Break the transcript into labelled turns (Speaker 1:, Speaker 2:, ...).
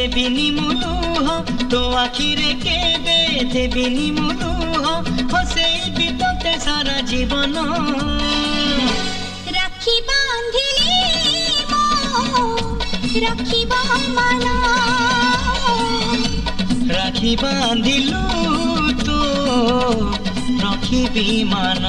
Speaker 1: देबिनी मुलुह तो आखिरे केबे देबिनी मुलुह हसेबी तोते सारा जीवन
Speaker 2: राखी बांधिली राखिबा मान
Speaker 1: राखी बांधिलु तो रखिबी मान।